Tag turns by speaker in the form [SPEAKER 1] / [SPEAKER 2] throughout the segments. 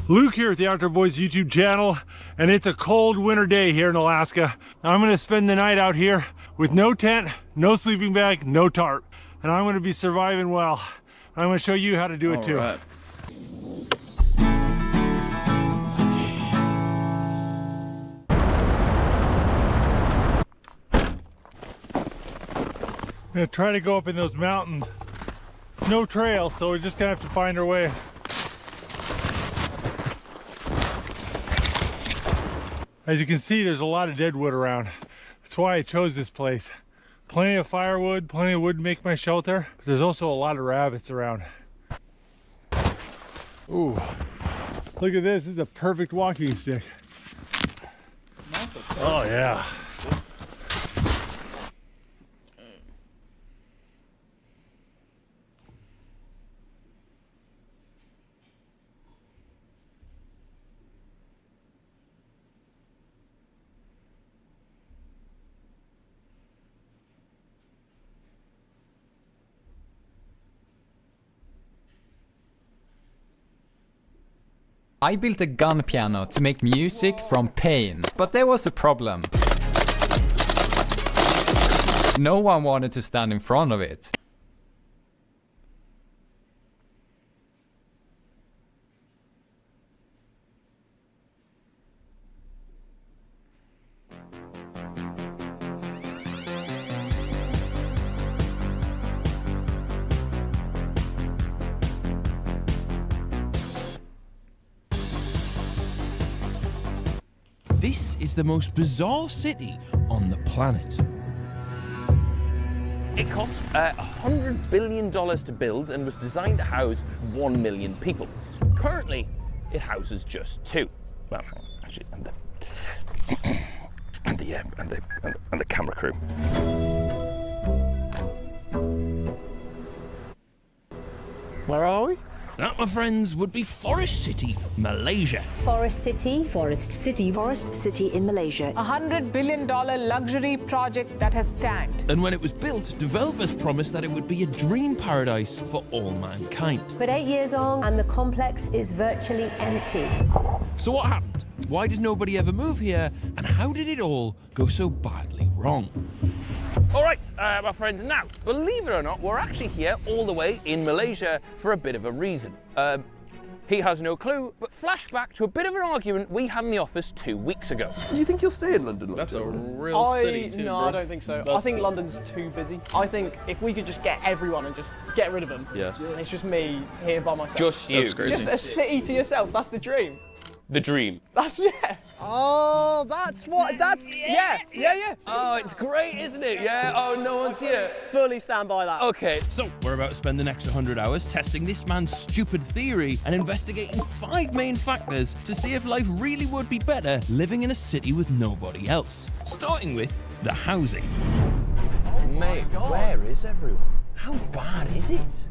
[SPEAKER 1] Luke here at the Outdoor Boys YouTube channel, and it's a cold winter day here in Alaska. I'm gonna spend the night out here with no tent, no sleeping bag, no tarp, and I'm gonna be surviving well. I'm gonna show you how to do it too.
[SPEAKER 2] Right.
[SPEAKER 1] I'm gonna try to go up in those mountains. No trail, so we're just gonna have to find our way. As you can see, there's a lot of dead wood around. That's why I chose this place. Plenty of firewood, plenty of wood to make my shelter, but there's also a lot of rabbits around. Ooh, look at this. This is a perfect walking stick. Oh yeah.
[SPEAKER 3] I built a gun piano to make music from pain, but there was a problem. No one wanted to stand in front of it.
[SPEAKER 4] This is the most bizarre city on the planet.
[SPEAKER 2] It cost $100 billion to build and was designed to house 1 million people. Currently, it houses just 2. Well, actually, and the camera crew.
[SPEAKER 5] Where are we?
[SPEAKER 4] That, my friends, would be Forest City, Malaysia.
[SPEAKER 6] Forest City.
[SPEAKER 7] Forest City. Forest City in Malaysia.
[SPEAKER 8] $100 billion luxury project that has tanked.
[SPEAKER 4] And when it was built, developers promised that it would be a dream paradise for all mankind.
[SPEAKER 6] But 8 years on, and the complex is virtually empty.
[SPEAKER 4] So what happened? Why did nobody ever move here? And how did it all go so badly wrong?
[SPEAKER 2] All right, my friends, now, believe it or not, we're actually here all the way in Malaysia for a bit of a reason. He has no clue, but flashback to a bit of an argument we had in the office 2 weeks ago.
[SPEAKER 5] Do you think you'll stay in London?
[SPEAKER 9] That's a real city too,
[SPEAKER 5] No,
[SPEAKER 9] bro.
[SPEAKER 5] I don't think so. I think London's too busy. I think if we could just get everyone and just get rid of them.
[SPEAKER 9] Yeah.
[SPEAKER 5] And it's just me here by myself.
[SPEAKER 2] Just you.
[SPEAKER 9] That's crazy.
[SPEAKER 5] Just a city to yourself, that's the dream.
[SPEAKER 2] The dream.
[SPEAKER 5] That's, yeah. Oh, that's what, that's, yeah.
[SPEAKER 2] Oh, it's great, isn't it? Yeah, oh, no one's here.
[SPEAKER 5] Fully stand by that.
[SPEAKER 2] Okay.
[SPEAKER 4] So, we're about to spend the next 100 hours testing this man's stupid theory and investigating 5 main factors to see if life really would be better living in a city with nobody else. Starting with the housing.
[SPEAKER 2] Mate, where is everyone? How bad is it?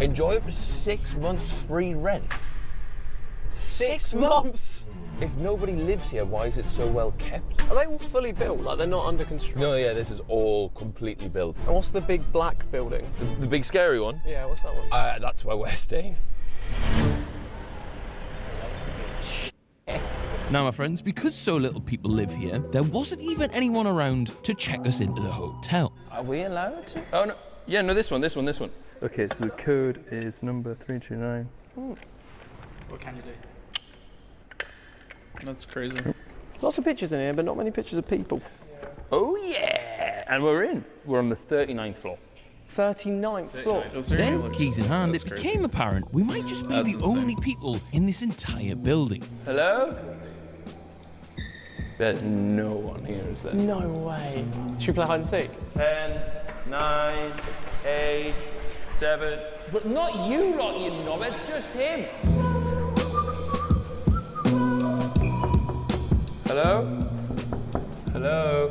[SPEAKER 2] Enjoy it for 6 months free rent.
[SPEAKER 5] 6 months?
[SPEAKER 2] If nobody lives here, why is it so well kept?
[SPEAKER 5] Are they all fully built? Like they're not under construction?
[SPEAKER 2] No, yeah, this is all completely built.
[SPEAKER 5] And what's the big black building?
[SPEAKER 2] The big scary one?
[SPEAKER 5] Yeah, what's that one?
[SPEAKER 2] That's where we're staying.
[SPEAKER 4] Now, my friends, because so little people live here, there wasn't even anyone around to check us into the hotel.
[SPEAKER 2] Are we allowed to? Oh, no. Yeah, no, this one.
[SPEAKER 9] Okay, so the code is number 329. What can you do? That's crazy.
[SPEAKER 5] Lots of pictures in here, but not many pictures of people.
[SPEAKER 2] Oh, yeah. And we're in. We're on the 39th floor.
[SPEAKER 5] 39th floor.
[SPEAKER 4] Then, keys in hand, it became apparent we might just be the only people in this entire building.
[SPEAKER 2] Hello? There's no one here, is there?
[SPEAKER 5] No way. Should we play hide and seek?
[SPEAKER 2] 10, 9, 8, 7. But not you lot, you knob. It's just him. Hello? Hello?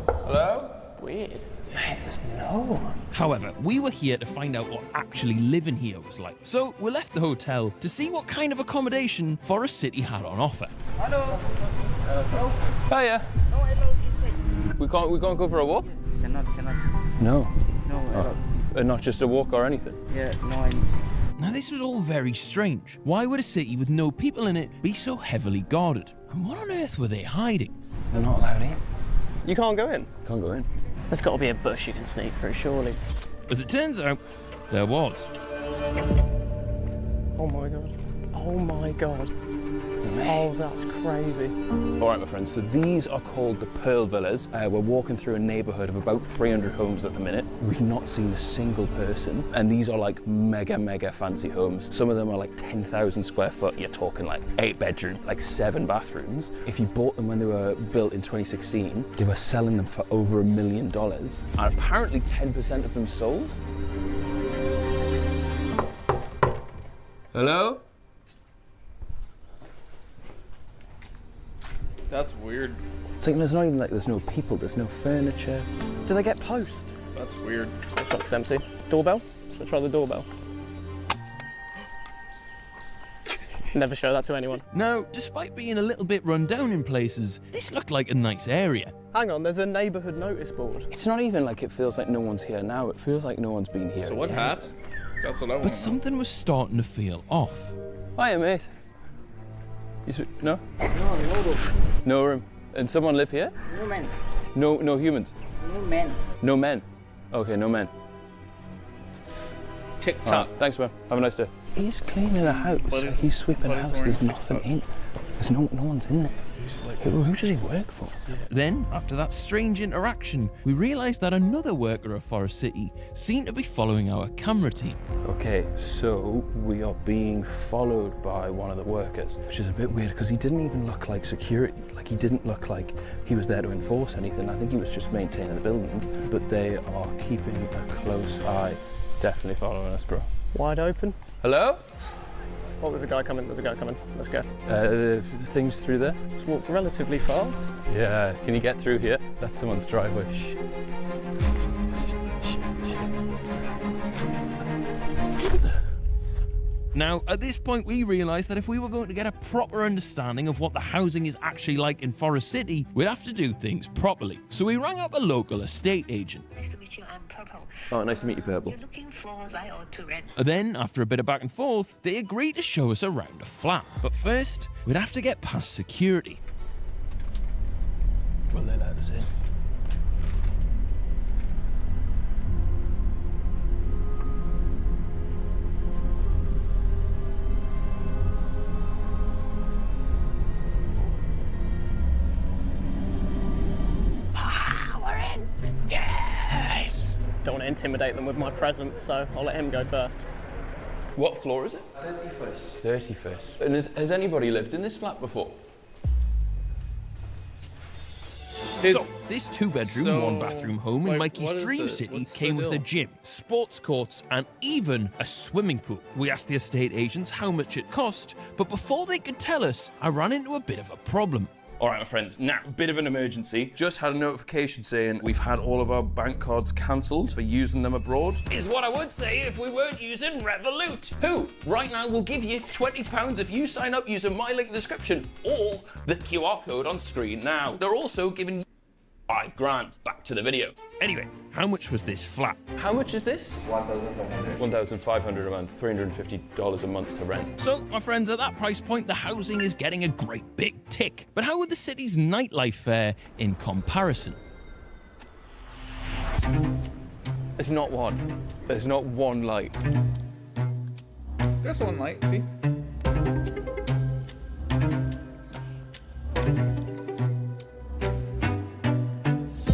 [SPEAKER 2] Hello?
[SPEAKER 5] Weird.
[SPEAKER 2] Mate, there's no one.
[SPEAKER 4] However, we were here to find out what actually living here was like. So we left the hotel to see what kind of accommodation Forest City had on offer.
[SPEAKER 2] Hello. Hiya. We can't go for a walk?
[SPEAKER 10] Cannot.
[SPEAKER 2] No.
[SPEAKER 10] No.
[SPEAKER 2] and not just a walk or anything.
[SPEAKER 5] Yeah, 9.
[SPEAKER 4] Now this was all very strange. Why would a city with no people in it be so heavily guarded? And what on earth were they hiding?
[SPEAKER 2] They're not allowed in.
[SPEAKER 5] You can't go in?
[SPEAKER 2] Can't go in.
[SPEAKER 5] There's got to be a bush you can sneak through, surely.
[SPEAKER 4] As it turns out, there was.
[SPEAKER 5] Oh my god. Oh my god. Oh, that's crazy.
[SPEAKER 2] All right, my friends, so these are called the Pearl Villas. We're walking through a neighborhood of about 300 homes at the minute. We've not seen a single person, and these are like mega fancy homes. Some of them are like 10,000 square foot. You're talking like 8 bedroom, like 7 bathrooms. If you bought them when they were built in 2016, they were selling them for over $1 million. And apparently 10% of them sold. Hello?
[SPEAKER 9] That's weird.
[SPEAKER 2] It's like there's not even like, there's no people, there's no furniture.
[SPEAKER 5] Do they get post?
[SPEAKER 9] That's weird.
[SPEAKER 5] This looks empty. Doorbell? Should I try the doorbell? Never show that to anyone.
[SPEAKER 4] Now, despite being a little bit run down in places, this looked like a nice area.
[SPEAKER 5] Hang on, there's a neighbourhood notice board.
[SPEAKER 2] It's not even like it feels like no one's here now, it feels like no one's been here.
[SPEAKER 9] So what
[SPEAKER 2] yet.
[SPEAKER 9] happened? That's what I want.
[SPEAKER 4] But something was starting to feel off.
[SPEAKER 2] Hiya, mate. No? No room. And someone live here?
[SPEAKER 10] No men.
[SPEAKER 2] No humans?
[SPEAKER 10] No men.
[SPEAKER 2] No men? Okay, no men.
[SPEAKER 9] TikTok.
[SPEAKER 2] Right, thanks, man. Have a nice day. He's cleaning a house. He's sweeping a house. There's nothing in. There's no one's in there. Who does he work for?
[SPEAKER 4] Then, after that strange interaction, we realised that another worker of Forest City seemed to be following our camera team.
[SPEAKER 2] Okay, so we are being followed by one of the workers, which is a bit weird because he didn't even look like security. Like, he didn't look like he was there to enforce anything. I think he was just maintaining the buildings, but they are keeping a close eye. Definitely following us, bro.
[SPEAKER 5] Wide open.
[SPEAKER 2] Hello?
[SPEAKER 5] Oh, there's a guy coming. Let's go.
[SPEAKER 2] Things through there?
[SPEAKER 5] Let's walk relatively fast.
[SPEAKER 2] Yeah, can you get through here? That's someone's driveway. Shh.
[SPEAKER 4] Now, at this point, we realised that if we were going to get a proper understanding of what the housing is actually like in Forest City, we'd have to do things properly. So we rang up a local estate agent.
[SPEAKER 10] Nice to meet you, I'm Purple.
[SPEAKER 2] Oh, nice to meet you, Purple.
[SPEAKER 10] You're looking for buy or to rent?
[SPEAKER 4] Then, after a bit of back and forth, they agreed to show us around a flat. But first, we'd have to get past security.
[SPEAKER 2] Will they let us in?
[SPEAKER 5] Don't want to intimidate them with my presence, so I'll let him go first.
[SPEAKER 2] What floor is it? 31st. 31st. And has anybody lived in this flat before?
[SPEAKER 4] So, this 2-bedroom, 1-bathroom home in Mikey's dream city came with a gym, sports courts, and even a swimming pool. We asked the estate agents how much it cost, but before they could tell us, I ran into a bit of a problem.
[SPEAKER 2] All right, my friends, now, bit of an emergency. Just had a notification saying we've had all of our bank cards cancelled for using them abroad.
[SPEAKER 4] Is what I would say if we weren't using Revolut.
[SPEAKER 2] Who, right now, will give you £20 if you sign up using my link in the description or the QR code on screen now. They're also giving you $5,000. Back to the video.
[SPEAKER 4] Anyway, how much was this flat?
[SPEAKER 2] How much is this? $1,500 a month, $350 a month to rent.
[SPEAKER 4] So, my friends, at that price point, the housing is getting a great big tick. But how would the city's nightlife fare in comparison?
[SPEAKER 2] There's not one. There's not one light.
[SPEAKER 9] There's one light, see?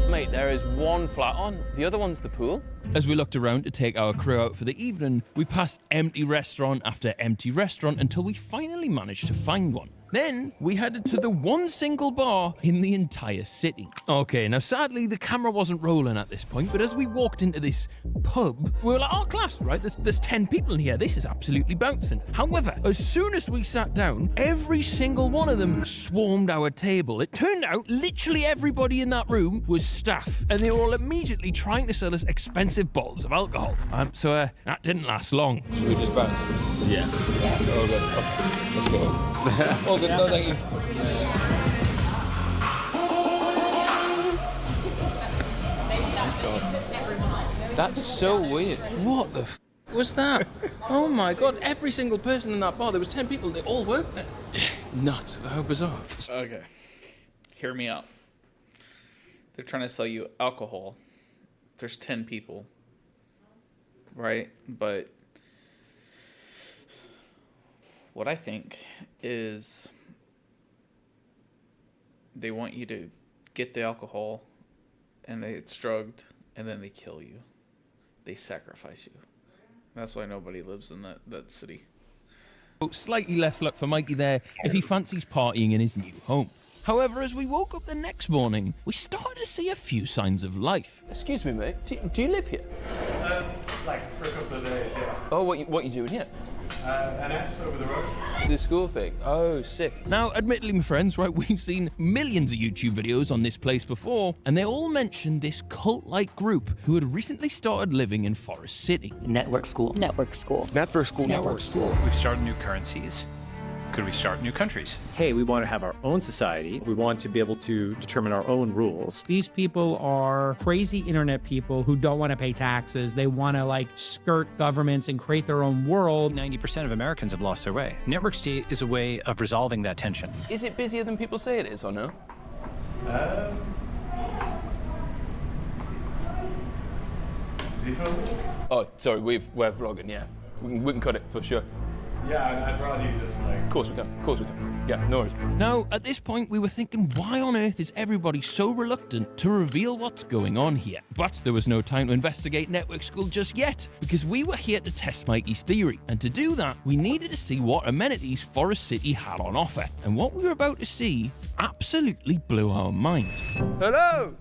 [SPEAKER 2] Mate, there is one flat on. The other one's the pool.
[SPEAKER 4] As we looked around to take our crew out for the evening, we passed empty restaurant after empty restaurant until we finally managed to find one. Then we headed to the one single bar in the entire city. Okay, now sadly the camera wasn't rolling at this point, but as we walked into this pub, we were like, oh class, right? There's 10 people in here. This is absolutely bouncing. However, as soon as we sat down, every single one of them swarmed our table. It turned out literally everybody in that room was staff, and they were all immediately trying to sell us expensive bottles of alcohol. So that didn't last long.
[SPEAKER 2] Should we just bounce?
[SPEAKER 4] Yeah.
[SPEAKER 2] Oh, good. Okay, let's go. Oh, good. No, thank you. That's so weird. What the f was that? Oh my god, every single person in that bar, there was 10 people, they all worked there. Nuts, how bizarre.
[SPEAKER 11] Okay, hear me out. They're trying to sell you alcohol. There's 10 people, right? But what I think is they want you to get the alcohol and it's drugged and then they kill you. They sacrifice you. That's why nobody lives in that city.
[SPEAKER 4] Slightly less luck for Mikey there if he fancies partying in his new home. However, as we woke up the next morning, we started to see a few signs of life.
[SPEAKER 2] Excuse me, mate, do you live here?
[SPEAKER 1] Like for a couple of days, yeah.
[SPEAKER 2] Oh, what you doing here?
[SPEAKER 1] NS over the road.
[SPEAKER 2] The school thing. Oh, sick.
[SPEAKER 4] Now, admittedly, my friends, right, we've seen millions of YouTube videos on this place before, and they all mentioned this cult-like group who had recently started living in Forest City.
[SPEAKER 12] Network school.
[SPEAKER 7] Network school.
[SPEAKER 2] Network school.
[SPEAKER 12] Network school.
[SPEAKER 13] We've started new currencies. Could we start new countries?
[SPEAKER 14] Hey, we want to have our own society. We want to be able to determine our own rules.
[SPEAKER 15] These people are crazy internet people who don't want to pay taxes. They want to like skirt governments and create their own world.
[SPEAKER 13] 90% of Americans have lost their way. Network state is a way of resolving that tension.
[SPEAKER 2] Is it busier than people say it is, or no?
[SPEAKER 1] Is he filming?
[SPEAKER 2] Oh, sorry, we're vlogging, yeah. We can cut it for sure.
[SPEAKER 1] Yeah, I'd rather you just like...
[SPEAKER 2] Of course we can. Yeah, no worries.
[SPEAKER 4] Now, at this point, we were thinking, why on earth is everybody so reluctant to reveal what's going on here? But there was no time to investigate Network School just yet, because we were here to test Mikey's theory. And to do that, we needed to see what amenities Forest City had on offer. And what we were about to see absolutely blew our mind.
[SPEAKER 2] Hello!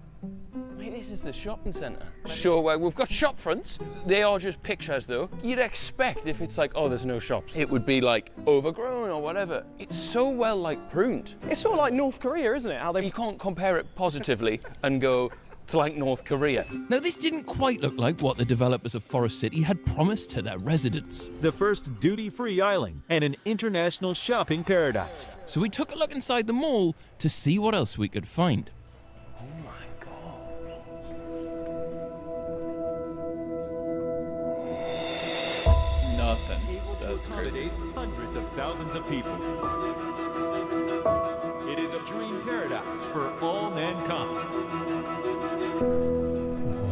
[SPEAKER 2] Mate, this is the shopping centre. Sure, well, we've got shop fronts. They are just pictures, though. You'd expect if it's like, oh, there's no shops, it would be like overgrown or whatever. It's so well like pruned.
[SPEAKER 5] It's sort of like North Korea, isn't it? How they...
[SPEAKER 2] You can't compare it positively and go, it's like North Korea.
[SPEAKER 4] Now, this didn't quite look like what the developers of Forest City had promised to their residents.
[SPEAKER 16] The first duty-free island and an international shopping paradise.
[SPEAKER 4] So we took a look inside the mall to see what else we could find.
[SPEAKER 11] Nothing. That's crazy.
[SPEAKER 16] Hundreds of thousands of people. It is a dream paradise for all mankind.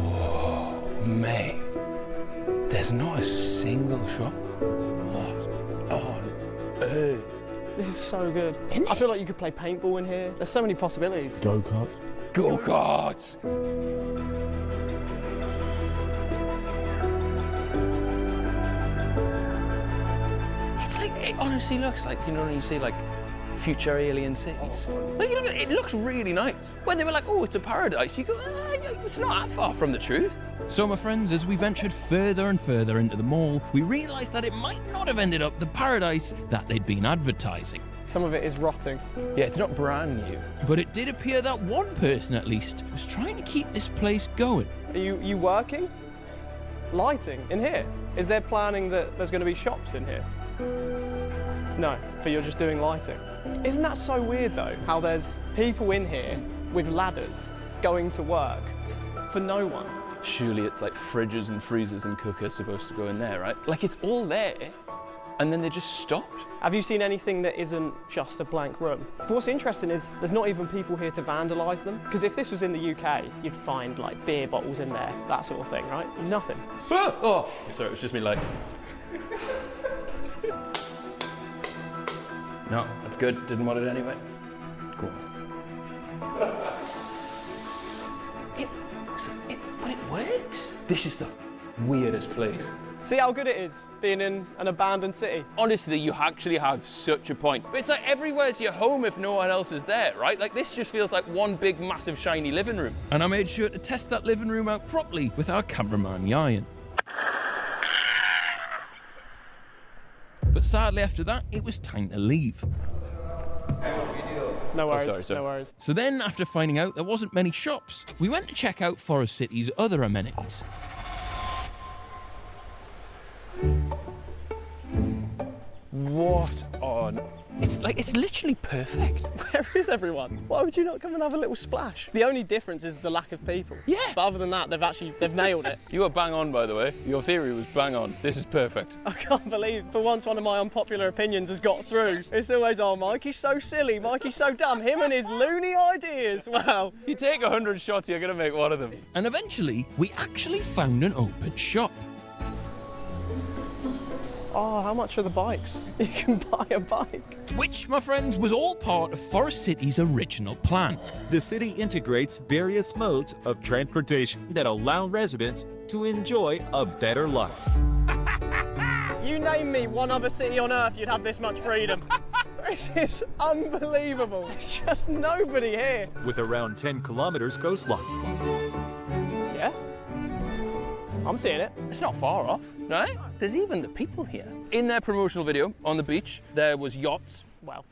[SPEAKER 2] Whoa, mate. There's not a single shop. What on earth?
[SPEAKER 5] This is so good. I feel like you could play paintball in here. There's so many possibilities.
[SPEAKER 2] Go-karts. Go-karts! It honestly looks like, you know, when you see like future alien cities. Like, it looks really nice. When they were like, oh, it's a paradise, you go, it's not that far from the truth.
[SPEAKER 4] So, my friends, as we ventured further and further into the mall, we realised that it might not have ended up the paradise that they'd been advertising.
[SPEAKER 5] Some of it is rotting.
[SPEAKER 2] Yeah, it's not brand new.
[SPEAKER 4] But it did appear that one person, at least, was trying to keep this place going.
[SPEAKER 5] Are you working? Lighting in here? Is there planning that there's going to be shops in here? No, but you're just doing lighting. Isn't that so weird though, how there's people in here with ladders going to work for no one?
[SPEAKER 2] Surely it's like fridges and freezers and cookers supposed to go in there, right? Like it's all there, and then they just stopped.
[SPEAKER 5] Have you seen anything that isn't just a blank room? But what's interesting is there's not even people here to vandalise them. Because if this was in the UK, you'd find like beer bottles in there, that sort of thing, right? Nothing.
[SPEAKER 2] Oh, sorry, it was just me like... No, that's good. Didn't want it anyway. Cool. But it works. This is the weirdest place.
[SPEAKER 5] See how good it is being in an abandoned city?
[SPEAKER 2] Honestly, you actually have such a point. But it's like everywhere's your home if no one else is there, right? Like this just feels like one big, massive, shiny living room.
[SPEAKER 4] And I made sure to test that living room out properly with our cameraman, Yayan. But sadly, after that, it was time to leave.
[SPEAKER 5] No worries,
[SPEAKER 2] sorry.
[SPEAKER 5] no worries.
[SPEAKER 4] So then, after finding out there wasn't many shops, we went to check out Forest City's other amenities.
[SPEAKER 2] What on... It's literally perfect.
[SPEAKER 5] Where is everyone? Why would you not come and have a little splash? The only difference is the lack of people.
[SPEAKER 2] Yeah.
[SPEAKER 5] But other than that, they've nailed it.
[SPEAKER 2] You were bang on, by the way. Your theory was bang on. This is perfect.
[SPEAKER 5] I can't believe, for once, one of my unpopular opinions has got through. It's always, oh, Mikey's so silly, Mikey's so dumb, him and his loony ideas. Wow.
[SPEAKER 2] You take 100 shots, you're gonna make one of them.
[SPEAKER 4] And eventually, we actually found an open shop.
[SPEAKER 5] Oh, how much are the bikes? You can buy a bike.
[SPEAKER 4] Which, my friends, was all part of Forest City's original plan.
[SPEAKER 16] The city integrates various modes of transportation that allow residents to enjoy a better life.
[SPEAKER 5] You name me one other city on earth, you'd have this much freedom. This is unbelievable. There's just nobody here.
[SPEAKER 16] With around 10 kilometers coastline.
[SPEAKER 5] Yeah? I'm seeing it.
[SPEAKER 2] It's not far off, right? There's even the people here. In their promotional video on the beach, there was yachts.
[SPEAKER 5] Well,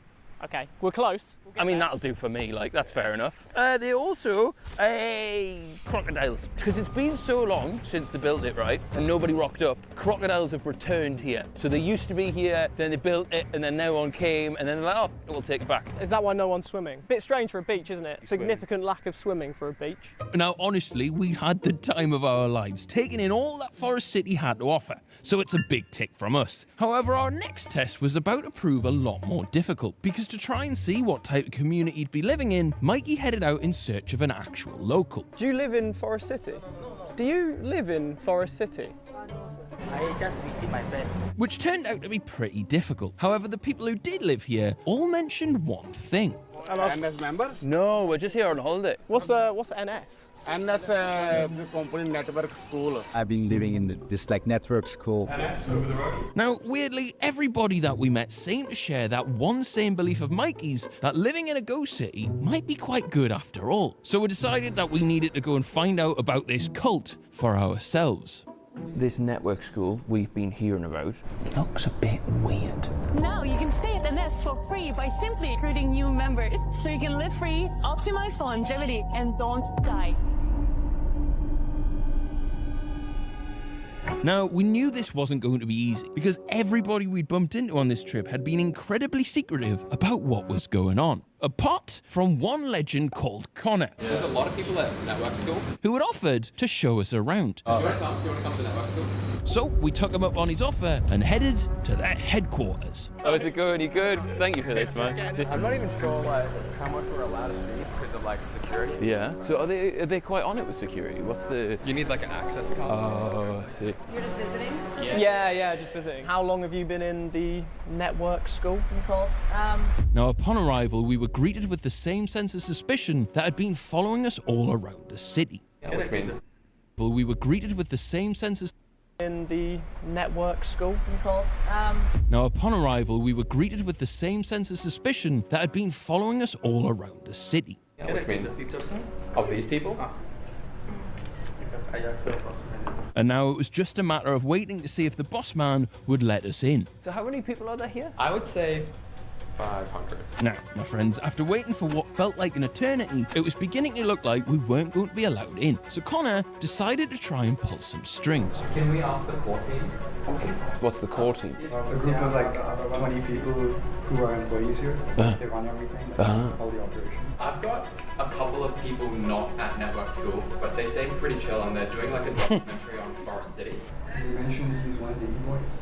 [SPEAKER 5] okay, we're close.
[SPEAKER 2] I mean, that'll do for me, like, that's fair enough. They also, crocodiles. Because it's been so long since they built it, right? And nobody rocked up. Crocodiles have returned here. So they used to be here, then they built it, and then no one came, and then they're like, oh, we'll take it back.
[SPEAKER 5] Is that why no one's swimming? Bit strange for a beach, isn't it? Significant lack of swimming for a beach.
[SPEAKER 4] Now, honestly, we had the time of our lives, taking in all that Forest City had to offer. So it's a big tick from us. However, our next test was about to prove a lot more difficult, because to try and see what type of community he'd be living in, Mikey headed out in search of an actual local.
[SPEAKER 5] Do you live in Forest City? Do you live in Forest City?
[SPEAKER 10] I just visit my friend.
[SPEAKER 4] Which turned out to be pretty difficult. However, the people who did live here all mentioned one thing.
[SPEAKER 5] NS member?
[SPEAKER 2] No, we're just here on holiday.
[SPEAKER 5] What's NS?
[SPEAKER 12] NS company network school.
[SPEAKER 17] I've been living in this like network school.
[SPEAKER 4] Now, weirdly, everybody that we met seemed to share that one same belief of Mikey's, that living in a ghost city might be quite good after all. So we decided that we needed to go and find out about this cult for ourselves.
[SPEAKER 2] This network school we've been hearing about looks a bit weird.
[SPEAKER 18] Now you can stay at the Nest for free by simply recruiting new members. So you can live free, optimize for longevity, and don't die.
[SPEAKER 4] Now, we knew this wasn't going to be easy because everybody we'd bumped into on this trip had been incredibly secretive about what was going on. Apart from one legend called Connor.
[SPEAKER 3] There's a lot of people at network school
[SPEAKER 4] who had offered to show us around.
[SPEAKER 3] Do you want to come to network school?
[SPEAKER 4] So we took him up on his offer and headed to their headquarters.
[SPEAKER 2] Oh, is it good? You good? Thank you for this, man.
[SPEAKER 12] I'm not even sure how much we're allowed to see because of like security.
[SPEAKER 2] Yeah. So are they quite on it with security? What's the?
[SPEAKER 3] You need like an access card.
[SPEAKER 2] Oh, I see.
[SPEAKER 18] You're just visiting?
[SPEAKER 5] Yeah, just visiting. How long have you been in the network school?
[SPEAKER 4] Now, upon arrival, we were greeted with the same sense of suspicion that had been following us all around the city.
[SPEAKER 3] Which means?
[SPEAKER 4] We were greeted with the same sense of
[SPEAKER 5] in the network school.
[SPEAKER 4] Now, upon arrival, we were greeted with the same sense of suspicion that had been following us all around the city.
[SPEAKER 3] Which means? Of these people?
[SPEAKER 4] And now it was just a matter of waiting to see if the boss man would let us in.
[SPEAKER 2] So how many people are there here?
[SPEAKER 3] I would say 500.
[SPEAKER 4] Now, my friends, after waiting for what felt like an eternity, it was beginning to look like we weren't going to be allowed in. So Connor decided to try and pull some strings.
[SPEAKER 3] Can we ask the core team?
[SPEAKER 2] What's the core team?
[SPEAKER 19] A group of like 20 people who are employees here. They run everything, all the operation.
[SPEAKER 3] I've got a couple of people not at network school, but they seem pretty chill and they're doing like a documentary on Forest City.
[SPEAKER 19] Did you mention he's one of the E-boys?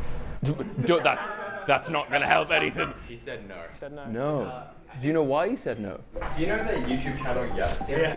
[SPEAKER 2] That's not going to help anything.
[SPEAKER 3] He said no.
[SPEAKER 5] Said no.
[SPEAKER 2] No. Do you know why he said no?
[SPEAKER 3] Do you know the YouTube channel Yes?
[SPEAKER 2] Yeah.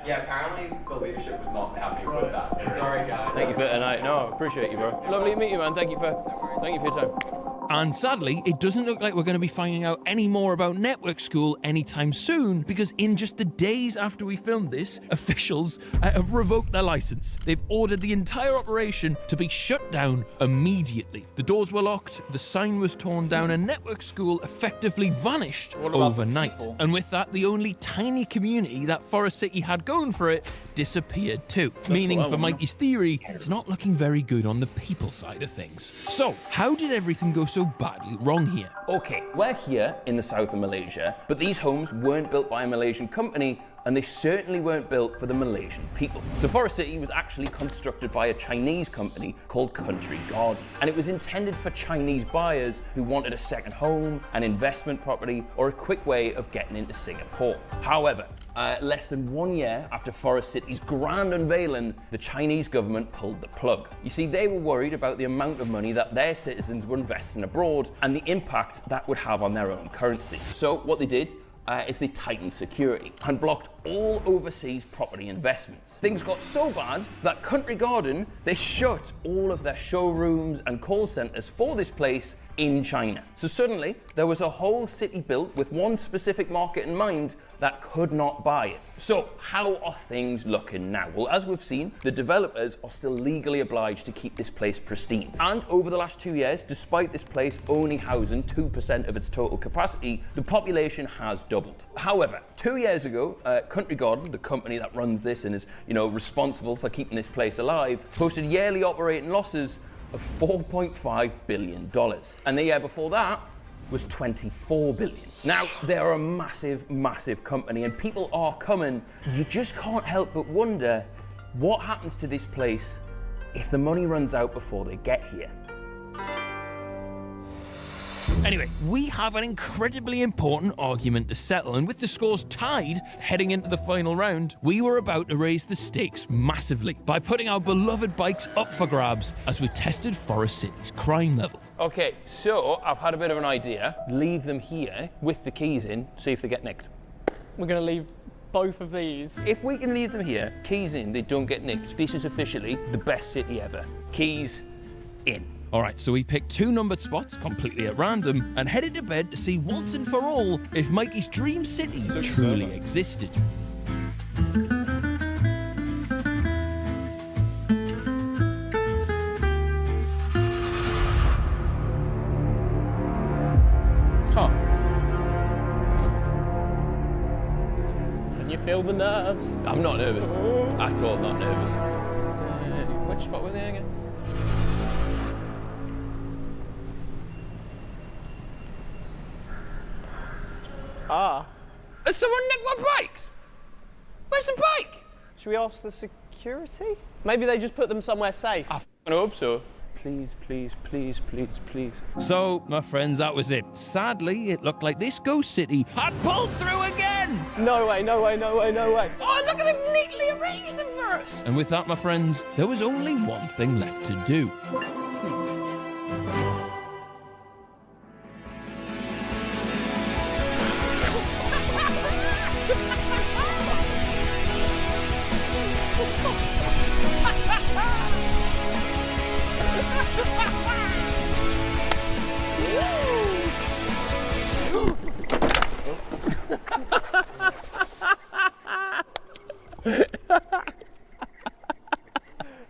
[SPEAKER 3] Yeah, apparently the leadership was not happy with that. Sorry, guys.
[SPEAKER 2] Thank you for tonight. No, appreciate you, bro. Lovely to meet you, man. Thank you for your time.
[SPEAKER 4] And sadly, it doesn't look like we're going to be finding out any more about network school anytime soon, because in just the days after we filmed this, officials have revoked their license. They've ordered the entire operation to be shut down immediately. The doors were locked, the sign was torn down, and network school effectively vanished overnight. And with that, the only tiny community that Forest City had going for it disappeared too. Meaning, for Mikey's theory, it's not looking very good on the people side of things. So, how did everything go so badly wrong here?
[SPEAKER 2] Okay, we're here in the south of Malaysia, but these homes weren't built by a Malaysian company, and they certainly weren't built for the Malaysian people. So Forest City was actually constructed by a Chinese company called Country Garden, and it was intended for Chinese buyers who wanted a second home, an investment property, or a quick way of getting into Singapore. However, less than 1 year after Forest City's grand unveiling, the Chinese government pulled the plug. You see, they were worried about the amount of money that their citizens were investing abroad and the impact that would have on their own currency. So what they did is they tightened security and blocked all overseas property investments. Things got so bad that Country Garden, they shut all of their showrooms and call centers for this place in China. So suddenly, there was a whole city built with one specific market in mind that could not buy it. So how are things looking now? Well, as we've seen, the developers are still legally obliged to keep this place pristine. And over the last 2 years, despite this place only housing 2% of its total capacity, the population has doubled. However, 2 years ago, Country Garden, the company that runs this and is, responsible for keeping this place alive, posted yearly operating losses of $4.5 billion. And the year before that was $24 billion. Now, they're a massive, massive company, and people are coming. You just can't help but wonder what happens to this place if the money runs out before they get here.
[SPEAKER 4] Anyway, we have an incredibly important argument to settle, and with the scores tied heading into the final round, we were about to raise the stakes massively by putting our beloved bikes up for grabs as we tested Forest City's crime level.
[SPEAKER 2] Okay, so I've had a bit of an idea. Leave them here with the keys in, see if they get nicked.
[SPEAKER 5] We're going to leave both of these.
[SPEAKER 2] If we can leave them here, keys in, they don't get nicked. This is officially the best city ever. Keys in.
[SPEAKER 4] All right, so we picked 2 numbered spots completely at random and headed to bed to see once and for all if Mikey's dream city truly existed.
[SPEAKER 5] Can you feel the nerves?
[SPEAKER 2] I'm not nervous. At all, not nervous. Which spot were they in again? Has someone nicked my bikes? Where's the bike?
[SPEAKER 5] Should we ask the security? Maybe they just put them somewhere safe.
[SPEAKER 2] I hope so. Please, please, please, please, please.
[SPEAKER 4] So, my friends, that was it. Sadly, it looked like this ghost city had pulled through again!
[SPEAKER 5] No way, no way, no way, no way.
[SPEAKER 2] Oh, look, they've neatly arranged them for us!
[SPEAKER 4] And with that, my friends, there was only one thing left to do.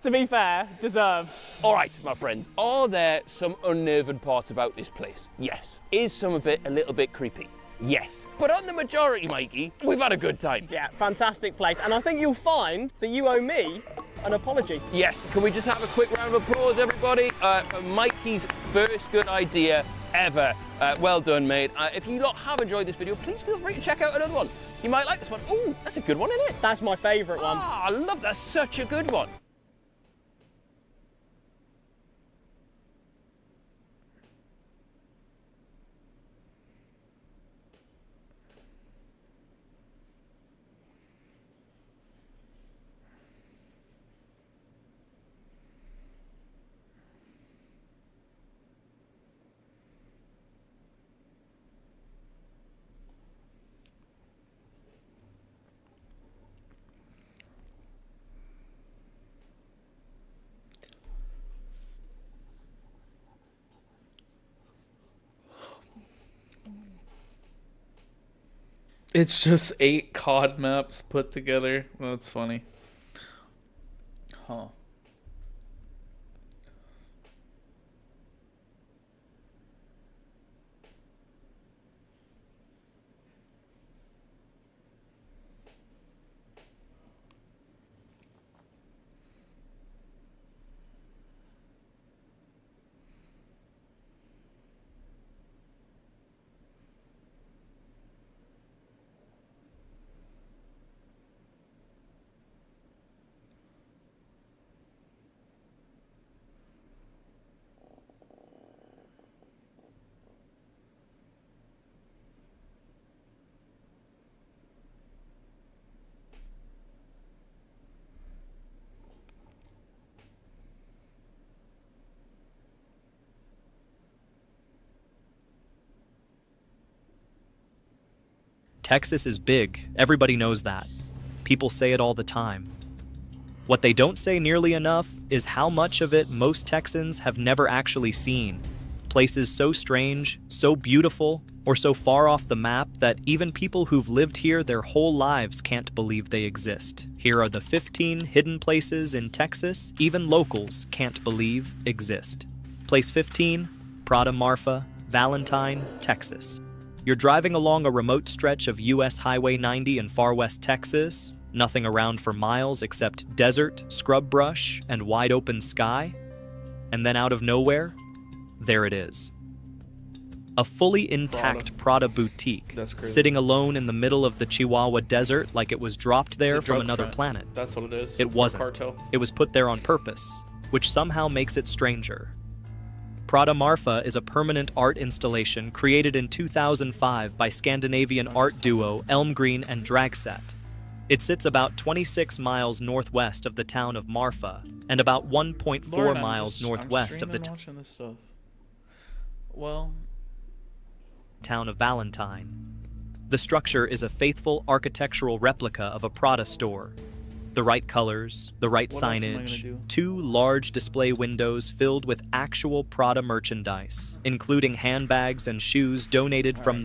[SPEAKER 5] To be fair, deserved.
[SPEAKER 2] All right, my friends, are there some unnerving parts about this place? Yes. Is some of it a little bit creepy? Yes. But on the majority, Mikey, we've had a good time.
[SPEAKER 5] Yeah, fantastic place. And I think you'll find that you owe me an apology.
[SPEAKER 2] Yes. Can we just have a quick round of applause, everybody, for Mikey's first good idea ever. Well done, mate. If you lot have enjoyed this video, please feel free to check out another one. You might like this one. Ooh, that's a good one, isn't it?
[SPEAKER 5] That's my favourite one.
[SPEAKER 2] Ah, I love that. Such a good one.
[SPEAKER 11] It's just 8 COD maps put together. Well, that's funny. Huh.
[SPEAKER 20] Texas is big, everybody knows that. People say it all the time. What they don't say nearly enough is how much of it most Texans have never actually seen. Places so strange, so beautiful, or so far off the map that even people who've lived here their whole lives can't believe they exist. Here are the 15 hidden places in Texas even locals can't believe exist. Place 15, Prada Marfa, Valentine, Texas. You're driving along a remote stretch of US Highway 90 in far west Texas, nothing around for miles except desert, scrub brush, and wide open sky. And then out of nowhere, there it is. A fully intact Prada boutique, sitting alone in the middle of the Chihuahua Desert like it was dropped there from another planet.
[SPEAKER 11] That's what it is.
[SPEAKER 20] It wasn't.
[SPEAKER 11] Cartel.
[SPEAKER 20] It was put there on purpose, which somehow makes it stranger. Prada Marfa is a permanent art installation created in 2005 by Scandinavian art duo Elmgreen and Dragset. It sits about 26 miles northwest of the town of Marfa and about 1.4 miles northwest of the
[SPEAKER 11] watching this stuff. Well,
[SPEAKER 20] town of Valentine. The structure is a faithful architectural replica of a Prada store. The right colors, the right signage, 2 large display windows filled with actual Prada merchandise, including handbags and shoes donated from